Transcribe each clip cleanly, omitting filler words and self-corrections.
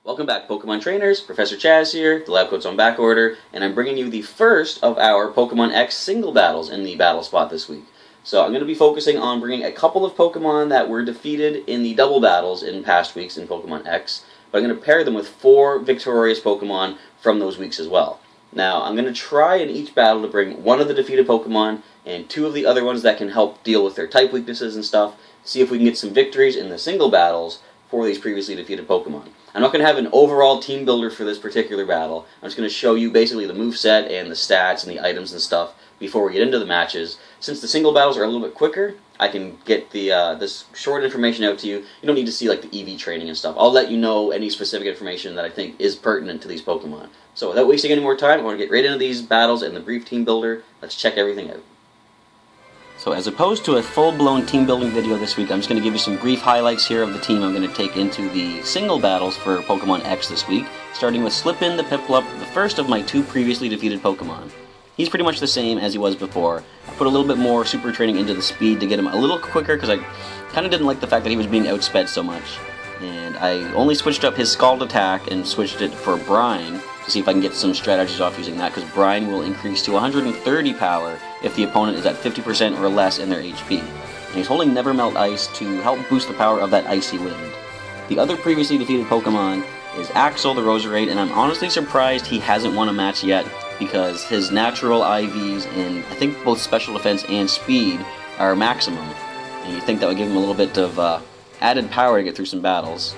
Welcome back, Pokemon trainers. Professor Chaz here, the lab coat's on back order, and I'm bringing you the first of our Pokemon X single battles in the battle spot this week. So I'm going to be focusing on bringing a couple of Pokemon that were defeated in the double battles in past weeks in Pokemon X, but I'm going to pair them with 4 victorious Pokemon from those weeks as well. Now, I'm going to try in each battle to bring one of the defeated Pokemon and 2 of the other ones that can help deal with their type weaknesses and stuff, see if we can get some victories in the single battles for these previously defeated Pokemon. I'm not going to have an overall team builder for this particular battle. I'm just going to show you basically the moveset and the stats and the items and stuff before we get into the matches. Since the single battles are a little bit quicker, I can get this short information out to you. You don't need to see like the EV training and stuff. I'll let you know any specific information that I think is pertinent to these Pokemon. So without wasting any more time, I want to get right into these battles and the brief team builder. Let's check everything out. So as opposed to a full-blown team building video this week, I'm just going to give you some brief highlights here of the team I'm going to take into the single battles for Pokemon X this week, starting with Slippin the Piplup, the first of my 2 previously defeated Pokemon. He's pretty much the same as he was before. I put a little bit more super training into the speed to get him a little quicker because I kind of didn't like the fact that he was being outsped so much. And I only switched up his Scald attack and switched it for Brine to see if I can get some strategies off using that, because Brine will increase to 130 power if the opponent is at 50% or less in their HP. And he's holding Never Melt Ice to help boost the power of that Icy Wind. The other previously defeated Pokemon is Axel the Roserade, and I'm honestly surprised he hasn't won a match yet, because his natural IVs and I think both special defense and speed are maximum. And you think that would give him a little bit of added power to get through some battles.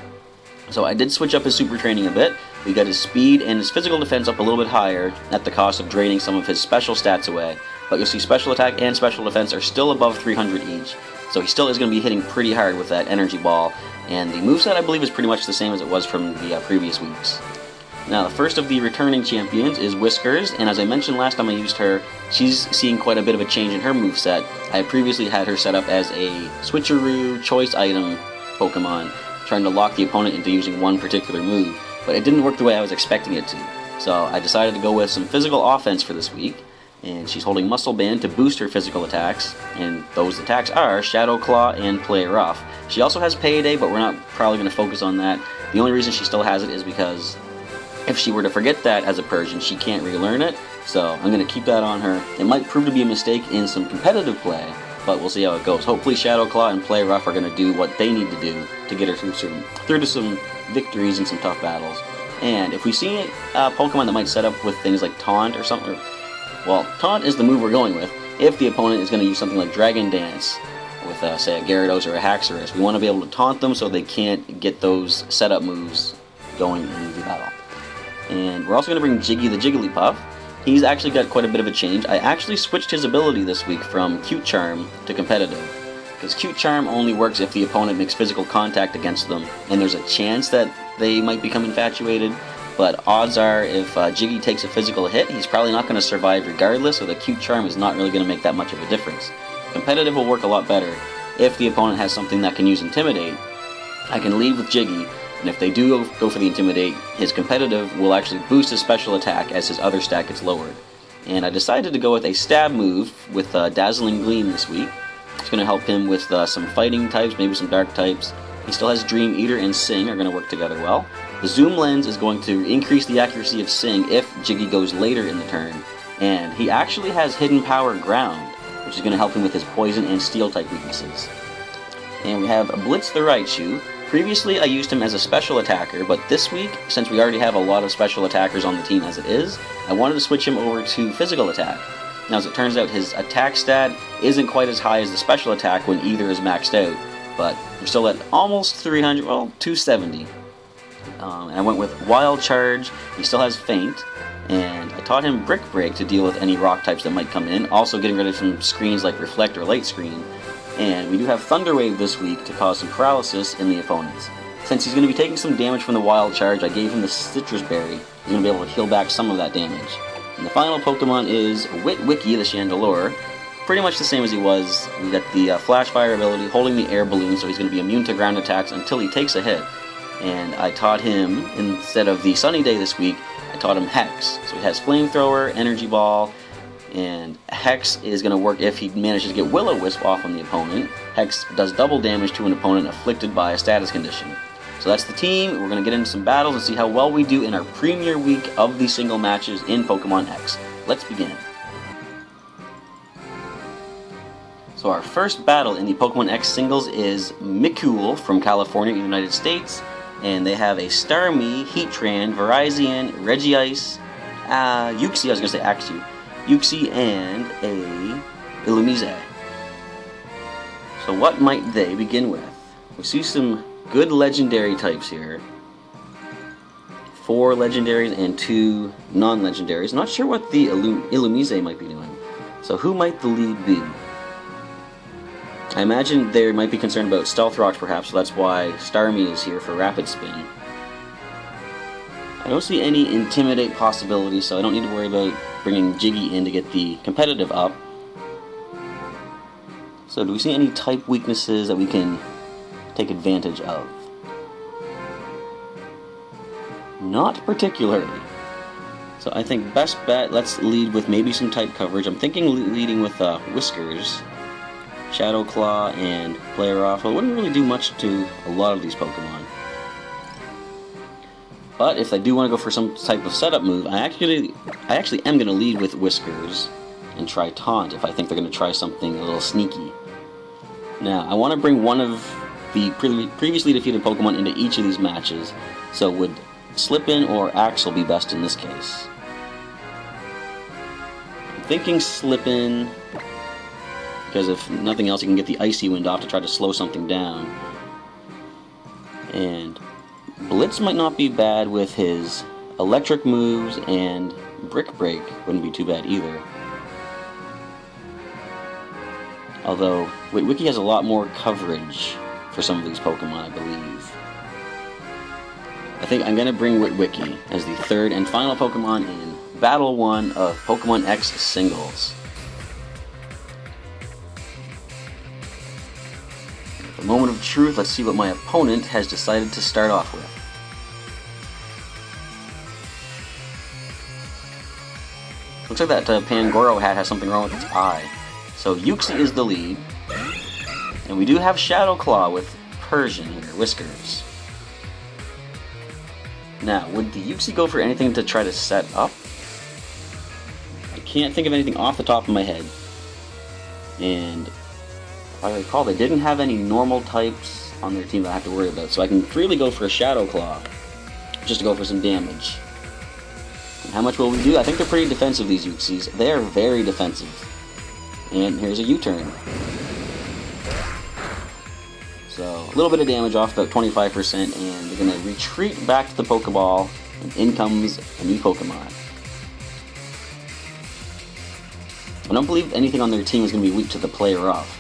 So I did switch up his super training a bit. We got his speed and his physical defense up a little bit higher at the cost of draining some of his special stats away. But you'll see special attack and special defense are still above 300 each. So he still is going to be hitting pretty hard with that energy ball. And the moveset I believe is pretty much the same as it was from the previous weeks. Now the first of the returning champions is Whiskers, and as I mentioned last time I used her, she's seeing quite a bit of a change in her moveset. I previously had her set up as a switcheroo choice item Pokemon, trying to lock the opponent into using one particular move, but it didn't work the way I was expecting it to. So I decided to go with some physical offense for this week, and she's holding Muscle Band to boost her physical attacks, and those attacks are Shadow Claw and Play Rough. She also has Payday, but we're not probably going to focus on that. The only reason she still has it is because if she were to forget that as a Persian, she can't relearn it, so I'm going to keep that on her. It might prove to be a mistake in some competitive play, but we'll see how it goes. Hopefully Shadow Claw and Play Rough are going to do what they need to do to get her through to some victories and some tough battles. And if we see a Pokemon that might set up with things like Taunt or something, well, Taunt is the move we're going with. If the opponent is going to use something like Dragon Dance with, say, a Gyarados or a Haxorus, we want to be able to taunt them so they can't get those setup moves going in the battle. And we're also going to bring Jiggy the Jigglypuff. He's actually got quite a bit of a change. I actually switched his ability this week from Cute Charm to Competitive, because Cute Charm only works if the opponent makes physical contact against them, and there's a chance that they might become infatuated, but odds are if Jiggy takes a physical hit, he's probably not going to survive regardless, so the Cute Charm is not really going to make that much of a difference. Competitive will work a lot better if the opponent has something that can use Intimidate. I can leave with Jiggy, and if they do go for the Intimidate, his Competitive will actually boost his special attack as his other stat gets lowered. And I decided to go with a stab move with Dazzling Gleam this week. It's going to help him with some fighting types, maybe some dark types. He still has Dream Eater and Sing are going to work together well. The Zoom Lens is going to increase the accuracy of Sing if Jiggy goes later in the turn. And he actually has Hidden Power Ground, which is going to help him with his Poison and Steel type weaknesses. And we have Blitz the Raichu. Previously, I used him as a special attacker, but this week, since we already have a lot of special attackers on the team as it is, I wanted to switch him over to physical attack. Now, as it turns out, his attack stat isn't quite as high as the special attack when either is maxed out, but we're still at almost 300, well, 270. And I went with Wild Charge. He still has Feint, and I taught him Brick Break to deal with any rock types that might come in, also getting rid of some screens like Reflect or Light Screen. And we do have Thunder Wave this week to cause some paralysis in the opponents. Since he's going to be taking some damage from the Wild Charge, I gave him the Citrus Berry. He's going to be able to heal back some of that damage. And the final Pokemon is Witwicky the Chandelure. Pretty much the same as he was. We got the Flash Fire ability, holding the air balloon, so he's going to be immune to ground attacks until he takes a hit. And I taught him, instead of the Sunny Day this week, I taught him Hex. So he has Flamethrower, Energy Ball, and Hex is going to work if he manages to get Will-O-Wisp off on the opponent. Hex does double damage to an opponent afflicted by a status condition. So that's the team. We're going to get into some battles and see how well we do in our premier week of the single matches in Pokemon X. Let's begin. So our first battle in the Pokemon X singles is Mikul from California, United States. And they have a Starmie, Heatran, Virizion, Regice, Uxie, I was going to say Axew, Uxie, and a Illumise. So what might they begin with? We see some good legendary types here. 4 legendaries and 2 non-legendaries. Not sure what the Illumise might be doing. So who might the lead be? I imagine they might be concerned about Stealth Rocks perhaps, so that's why Starmie is here for Rapid Spin. I don't see any Intimidate possibilities, so I don't need to worry about bringing Jiggy in to get the competitive up. So do we see any type weaknesses that we can take advantage of? Not particularly. So I think best bet, let's lead with maybe some type coverage. I'm thinking leading with Whiskers, Shadow Claw, and Player Off. Well, it wouldn't really do much to a lot of these Pokemon. But if I do want to go for some type of setup move, I actually am going to lead with Whiskers and try Taunt if I think they're going to try something a little sneaky. Now, I want to bring one of the previously defeated Pokemon into each of these matches, so would Slippin or Axel be best in this case? I'm thinking Slippin, because if nothing else, you can get the Icy Wind off to try to slow something down. And Blitz might not be bad with his electric moves, and Brick Break wouldn't be too bad either. Although, Witwicky has a lot more coverage for some of these Pokemon, I believe. I think I'm going to bring Witwicky as the third and final Pokemon in Battle 1 of Pokemon X Singles. At the moment of truth, let's see what my opponent has decided to start off with. Looks like that Pangoro hat has something wrong with its eye. So Uxie is the lead. And we do have Shadow Claw with Persian here, Whiskers. Now, would the Uxie go for anything to try to set up? I can't think of anything off the top of my head. And if I recall, they didn't have any normal types on their team that I have to worry about. So I can freely go for a Shadow Claw, just to go for some damage. And how much will we do? I think they're pretty defensive, these Uxies. They are very defensive. And here's a U-turn. So, a little bit of damage off, about 25%, and they're going to retreat back to the Pokeball, and in comes a new Pokemon. I don't believe anything on their team is going to be weak to the Player Off.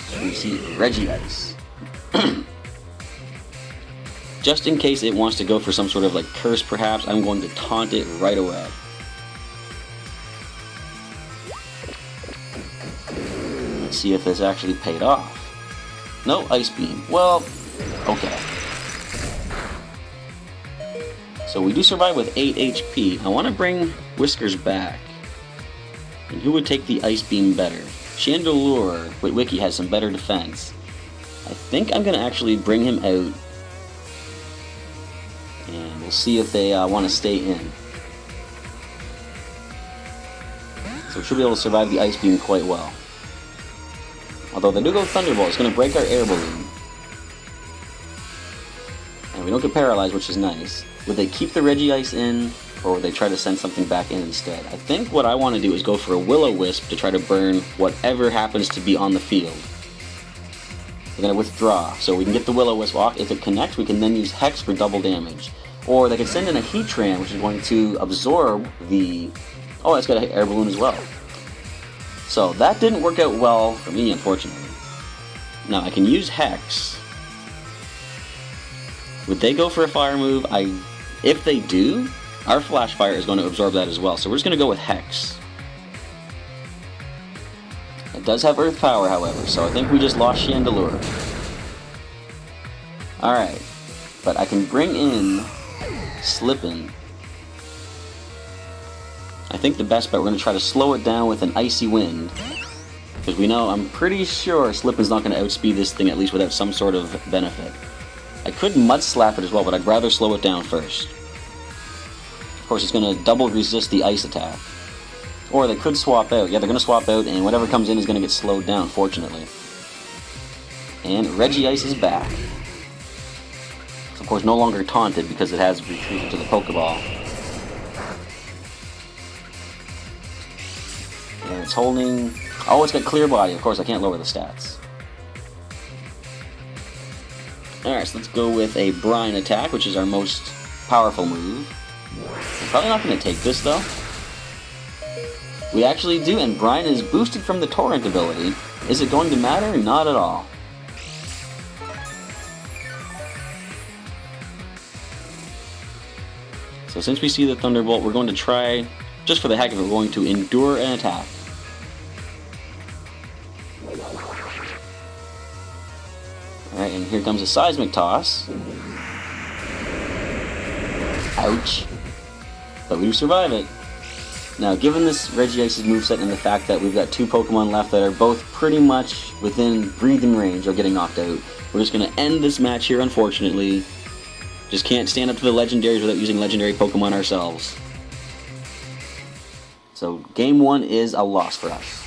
So we see Regice. Just in case it wants to go for some sort of like curse perhaps, I'm going to taunt it right away. Let's see if this actually paid off. No, Ice Beam. Well, okay. So we do survive with 8 HP. I want to bring Whiskers back. And who would take the Ice Beam better? Chandelure, Witwicky has some better defense. I think I'm going to actually bring him out. And we'll see if they want to stay in. So we should be able to survive the Ice Beam quite well. Although they do go Thunderbolt, it's going to break our Air Balloon. And we don't get paralyzed, which is nice. Would they keep the Regice in, or would they try to send something back in instead? I think what I want to do is go for a Will-O-Wisp to try to burn whatever happens to be on the field. We're going to withdraw, so we can get the Will-O-Wisp off. If it connects, we can then use Hex for double damage. Or they could send in a Heatran, which is going to absorb the... Oh, it's got an Air Balloon as well. So that didn't work out well for me, unfortunately. Now, I can use Hex. Would they go for a fire move? If they do, our Flash Fire is going to absorb that as well. So we're just going to go with Hex. It does have Earth Power, however, so I think we just lost Chandelure. Alright, but I can bring in Slippin. I think the best bet, we're going to try to slow it down with an Icy Wind. Because we know, I'm pretty sure Slippin's not going to outspeed this thing, at least without some sort of benefit. I could Mud Slap it as well, but I'd rather slow it down first. Of course, it's going to double resist the ice attack. Or they could swap out. Yeah, they're going to swap out, and whatever comes in is going to get slowed down, fortunately. And Regice is back. It's, of course, no longer taunted because it has retreated to the Pokeball. And it's holding... Oh, it's got Clear Body. Of course, I can't lower the stats. Alright, so let's go with a Brine attack, which is our most powerful move. I'm probably not going to take this, though. We actually do, and Brine is boosted from the Torrent ability. Is it going to matter? Not at all. So since we see the Thunderbolt, we're going to try, just for the heck of it, we're going to endure an attack. Alright, and here comes a Seismic Toss. Ouch. But we do survive it. Now, given this Regice's moveset and the fact that we've got two Pokemon left that are both pretty much within breathing range of getting knocked out, we're just going to end this match here, unfortunately. Just can't stand up to the legendaries without using legendary Pokemon ourselves. So, game 1 is a loss for us.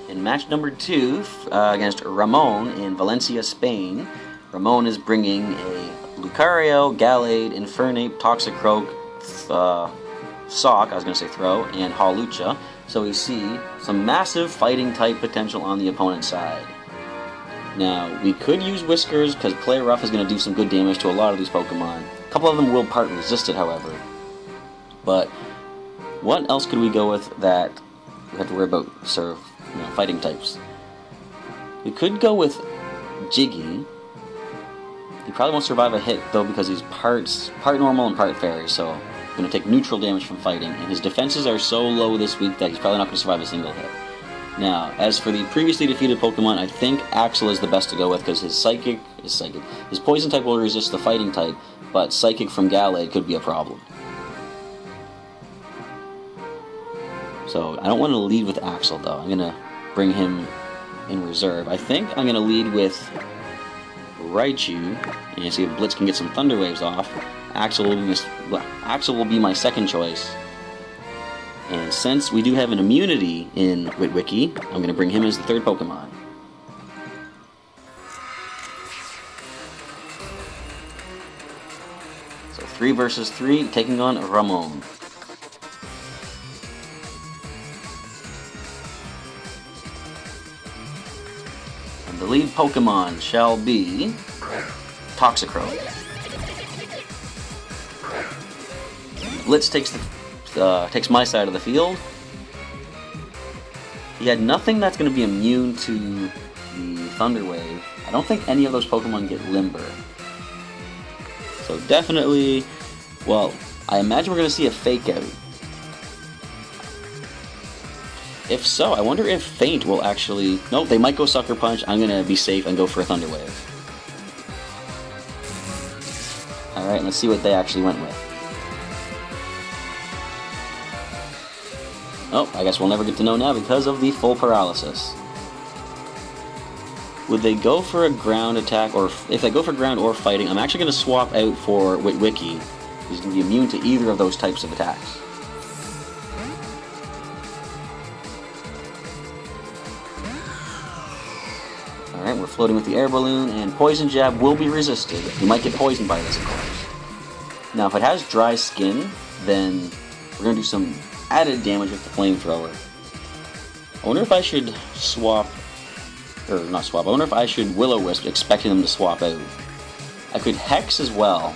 In match number 2, against Ramon in Valencia, Spain, Ramon is bringing a Lucario, Gallade, Infernape, Toxicroak, Sock, I was going to say Throw, and Hawlucha. So we see some massive fighting type potential on the opponent's side. Now, we could use Whiskers, because Play Rough is going to do some good damage to a lot of these Pokemon. A couple of them will part resist it, however. But what else could we go with that we have to worry about fighting types? We could go with Jiggy. He probably won't survive a hit, though, because he's part normal and part fairy, so going to take neutral damage from fighting, and his defenses are so low this week that he's probably not going to survive a single hit. Now, as for the previously defeated Pokemon, I think Axel is the best to go with, because his Poison type will resist the Fighting type, but Psychic from Gallade could be a problem. So, I don't want to lead with Axel, though. I'm going to bring him in reserve. I think I'm going to lead with Raichu, and see if Blitz can get some Thunder Waves off. Axel will be my second choice. And since we do have an immunity in Witwicky, I'm going to bring him as the third Pokemon. So 3 versus 3, taking on Ramon. And the lead Pokemon shall be Toxicroak. Blitz takes my side of the field. He had nothing that's going to be immune to the Thunder Wave. I don't think any of those Pokemon get Limber. So definitely, well, I imagine we're going to see a Fake Out. If so, I wonder if Feint will actually... Nope, they might go Sucker Punch. I'm going to be safe and go for a Thunder Wave. Alright, let's see what they actually went with. Oh, I guess we'll never get to know now because of the full paralysis. Would they go for a ground attack, or if they go for ground or fighting, I'm actually going to swap out for Witwicky. He's going to be immune to either of those types of attacks. Alright, we're floating with the air balloon, and Poison Jab will be resisted. You might get poisoned by this, of course. Now, if it has dry skin, then we're going to do some added damage with the Flamethrower. I wonder if I should I wonder if I should Will-O-Wisp, expecting them to swap out. I could Hex as well.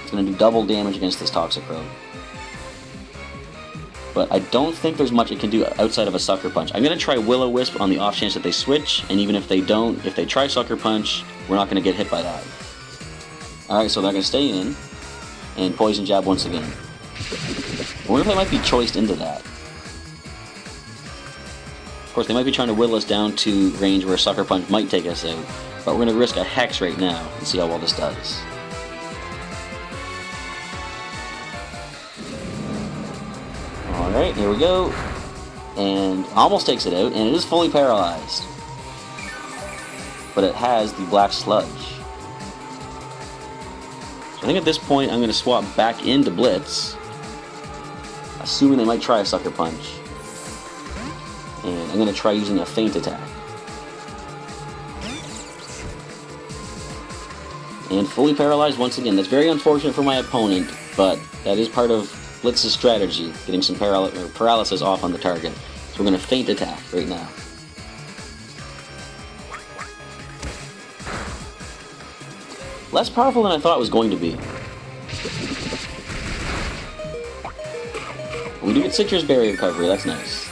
It's going to do double damage against this Toxicroak. But I don't think there's much it can do outside of a Sucker Punch. I'm going to try Will-O-Wisp on the off chance that they switch, and even if they don't, if they try Sucker Punch, we're not going to get hit by that. Alright, so they're going to stay in, and Poison Jab once again. I wonder if they might be choiced into that. Of course, they might be trying to whittle us down to range where a Sucker Punch might take us out, but we're going to risk a Hex right now and see how well this does. Alright, here we go. And almost takes it out, and it is fully paralyzed. But it has the black sludge. So I think at this point I'm going to swap back into Blitz, assuming they might try a Sucker Punch. And I'm going to try using a feint attack. And fully paralyzed once again. That's very unfortunate for my opponent, but that is part of Blitz's strategy, getting some paralysis off on the target. So we're going to feint attack right now. Less powerful than I thought it was going to be. We do get Citrus Berry recovery, that's nice.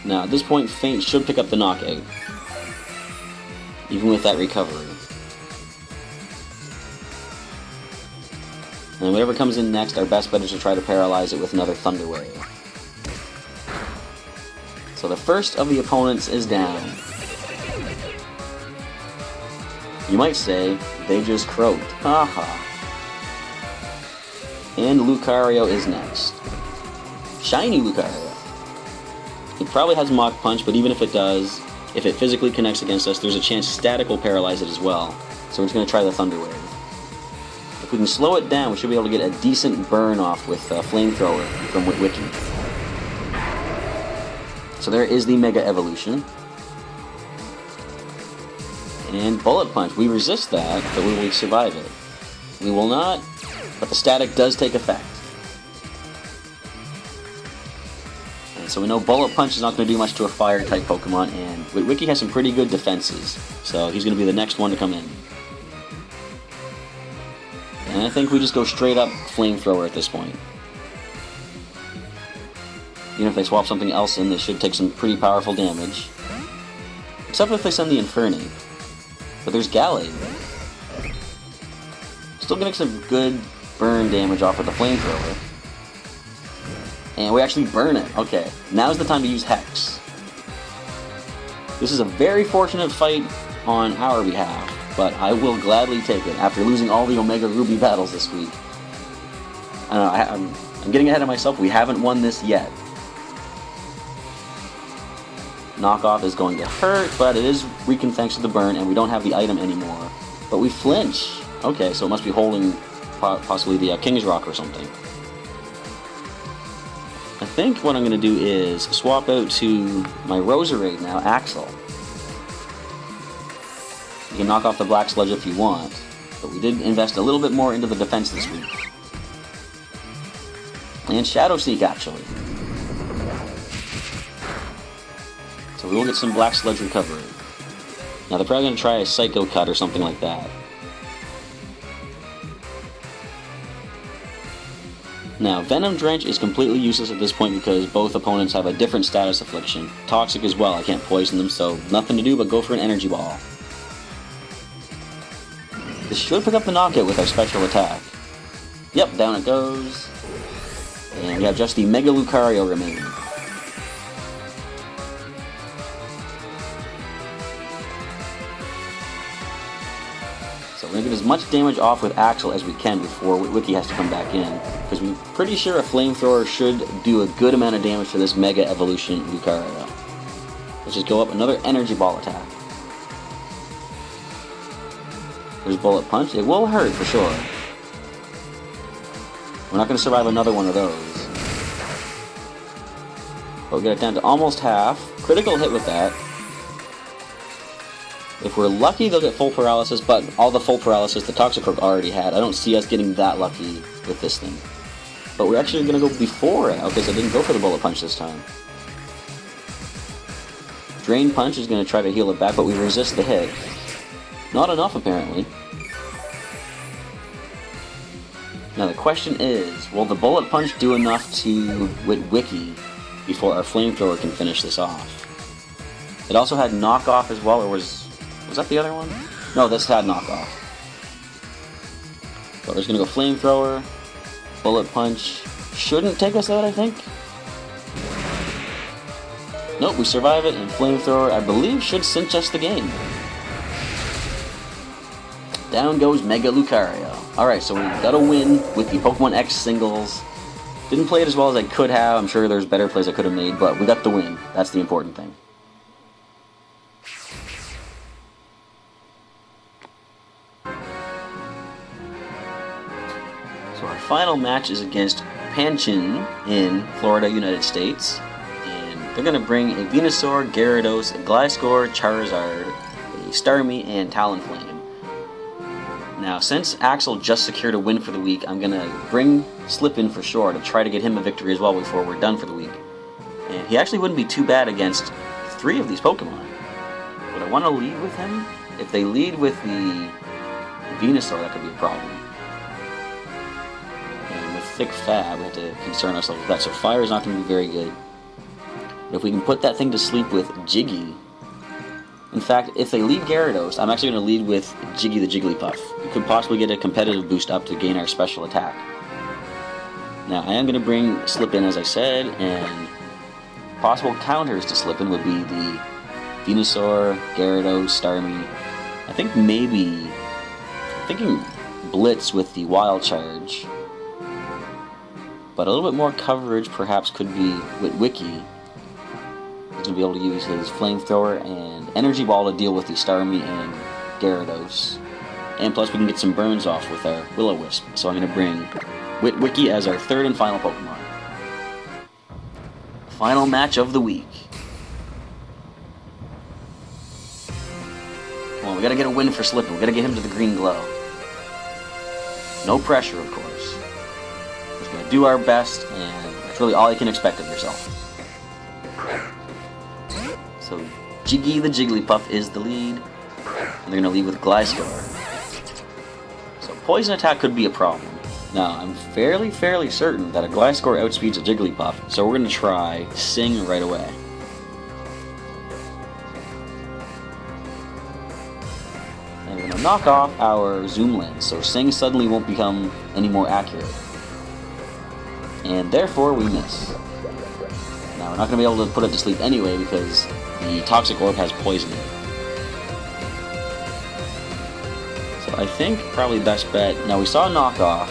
Now, at this point, feint should pick up the knockout, even with that recovery. And whatever comes in next, our best bet is to try to paralyze it with another Thunder Wave. So the first of the opponents is down. You might say, they just croaked. Haha. And Lucario is next. Shiny Lucario. It probably has Mach Punch, but even if it does, if it physically connects against us, there's a chance Static will paralyze it as well. So we're just going to try the Thunder Wave. If we can slow it down, we should be able to get a decent burn off with Flamethrower from Witwicky. So there is the Mega Evolution. And Bullet Punch. We resist that, but we will survive it. We will not, but the Static does take effect. And so we know Bullet Punch is not going to do much to a Fire-type Pokemon, and Witwicky has some pretty good defenses, so he's going to be the next one to come in. And I think we just go straight up Flamethrower at this point. Even if they swap something else in, they should take some pretty powerful damage. Except if they send the Inferni. But there's Gallade. Still getting some good burn damage off with the Flamethrower. And we actually burn it. Okay, now's the time to use Hex. This is a very fortunate fight on our behalf, but I will gladly take it after losing all the Omega Ruby battles this week. I don't know, I'm getting ahead of myself. We haven't won this yet. Knockoff is going to hurt, but it is weakened thanks to the burn, and we don't have the item anymore. But we flinch. Okay, so it must be holding possibly the King's Rock or something. I think what I'm going to do is swap out to my Roserade now, Axel. You can knock off the Black Sludge if you want, but we did invest a little bit more into the defense this week. And Shadow Sneak, actually. So we will get some Black Sludge recovery. Now they're probably going to try a Psycho Cut or something like that. Now, Venom Drench is completely useless at this point because both opponents have a different status affliction. Toxic as well, I can't poison them, so nothing to do but go for an Energy Ball. This should pick up the knockout with our special attack. Yep, down it goes. And we have just the Mega Lucario remaining. So we're going to get as much damage off with Axel as we can before Witwicky has to come back in, because we're pretty sure a Flamethrower should do a good amount of damage to this Mega Evolution Lucario. Let's just go up another Energy Ball attack. There's Bullet Punch. It will hurt for sure. We're not going to survive another one of those. But we'll get it down to almost half. Critical hit with that. If we're lucky, they'll get full paralysis, but all the full paralysis the Toxicroak already had. I don't see us getting that lucky with this thing. But we're actually going to go before it. Okay, so I didn't go for the Bullet Punch this time. Drain Punch is going to try to heal it back, but we resist the hit. Not enough, apparently. Now the question is, will the Bullet Punch do enough to Witwicky before our Flamethrower can finish this off? It also had Knockoff as well, or was that the other one? No, this had Knockoff. So we're just going to go Flamethrower, Bullet Punch. Shouldn't take us out, I think. Nope, we survive it, and Flamethrower, I believe, should cinch us the game. Down goes Mega Lucario. Alright, so we got a win with the Pokemon X singles. Didn't play it as well as I could have. I'm sure there's better plays I could have made, but we got the win. That's the important thing. So our final match is against Panchin in Florida, United States. And they're going to bring a Venusaur, Gyarados, a Gliscor, Charizard, a Starmie, and Talonflame. Now, since Axel just secured a win for the week, I'm going to bring Slippin for sure to try to get him a victory as well before we're done for the week. And he actually wouldn't be too bad against 3 of these Pokemon. But I want to lead with him. If they lead with the Venusaur, that could be a problem. And with Thick Fab, we have to concern ourselves with that. So Fire is not going to be very good. But if we can put that thing to sleep with Jiggy... In fact, if they lead Gyarados, I'm actually going to lead with Jiggy the Jigglypuff. We could possibly get a competitive boost up to gain our special attack. Now, I am going to bring Slippin, as I said, and possible counters to Slippin would be the Venusaur, Gyarados, Starmie. I think maybe... I'm thinking Blitz with the Wild Charge. But a little bit more coverage perhaps could be Witwicky. He's going to be able to use his Flamethrower and Energy Ball to deal with the Starmie and Gyarados. And plus we can get some burns off with our Will-O-Wisp. So I'm going to bring Witwicky as our third and final Pokemon. Final match of the week. Come on, we got to get a win for Slippin. We got to get him to the green glow. No pressure, of course. We're just going to do our best, and that's really all you can expect of yourself. So Jiggy the Jigglypuff is the lead, and they're going to lead with Gliscor. So Poison Attack could be a problem. Now, I'm fairly certain that a Gliscor outspeeds a Jigglypuff, so we're going to try Sing right away. And we're going to knock off our Zoom Lens, so Sing suddenly won't become any more accurate. And therefore, we miss. Now, we're not going to be able to put it to sleep anyway, because the Toxic Orb has poison in it. So I think probably best bet... Now we saw Knockoff.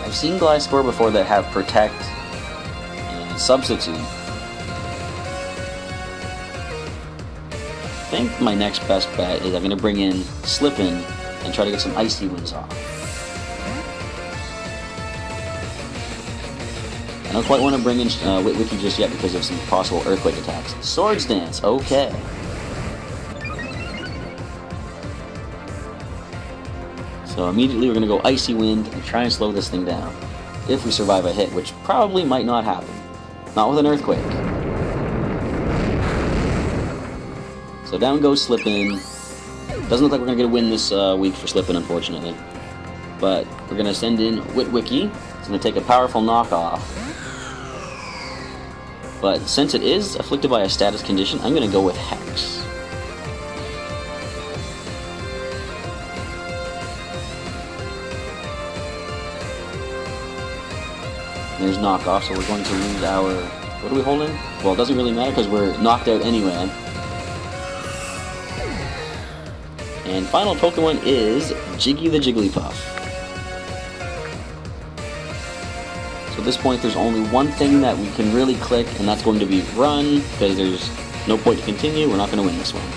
I've seen Gliscor before that have Protect and Substitute. I think my next best bet is I'm going to bring in Slippin and try to get some Icy Winds off. I don't quite want to bring in Witwicky just yet because of some possible Earthquake attacks. Swords Dance, okay. So immediately we're going to go Icy Wind and try and slow this thing down. If we survive a hit, which probably might not happen. Not with an Earthquake. So down goes Slippin. Doesn't look like we're going to get a win this week for Slippin, unfortunately. But we're going to send in Witwicky. It's going to take a powerful knockoff. But since it is afflicted by a status condition, I'm going to go with Hex. There's knockoff, so we're going to lose our... What are we holding? Well, it doesn't really matter because we're knocked out anyway. And final Pokemon is Jiggy the Jigglypuff. So at this point, there's only one thing that we can really click, and that's going to be Run, because there's no point to continue. We're not going to win this one.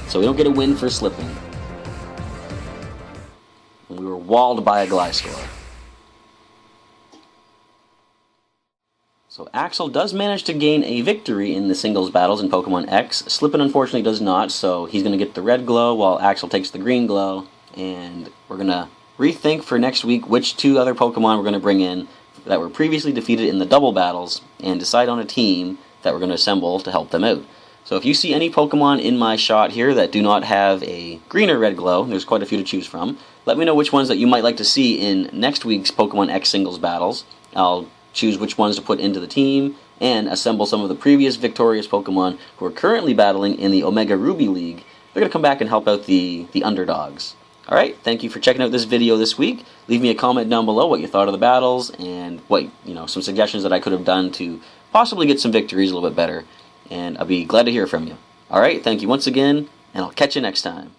So we don't get a win for Slippin. And we were walled by a Gliscor. So Axel does manage to gain a victory in the singles battles in Pokémon X. Slippin unfortunately does not, so he's going to get the red glow while Axel takes the green glow. And we're going to rethink for next week which 2 other Pokemon we're going to bring in that were previously defeated in the double battles and decide on a team that we're going to assemble to help them out. So if you see any Pokemon in my shot here that do not have a green or red glow, there's quite a few to choose from, let me know which ones that you might like to see in next week's Pokémon X singles battles. I'll choose which ones to put into the team, and assemble some of the previous victorious Pokemon who are currently battling in the Omega Ruby League. They're going to come back and help out the underdogs. Alright, thank you for checking out this video this week. Leave me a comment down below what you thought of the battles, and some suggestions that I could have done to possibly get some victories a little bit better. And I'll be glad to hear from you. Alright, thank you once again, and I'll catch you next time.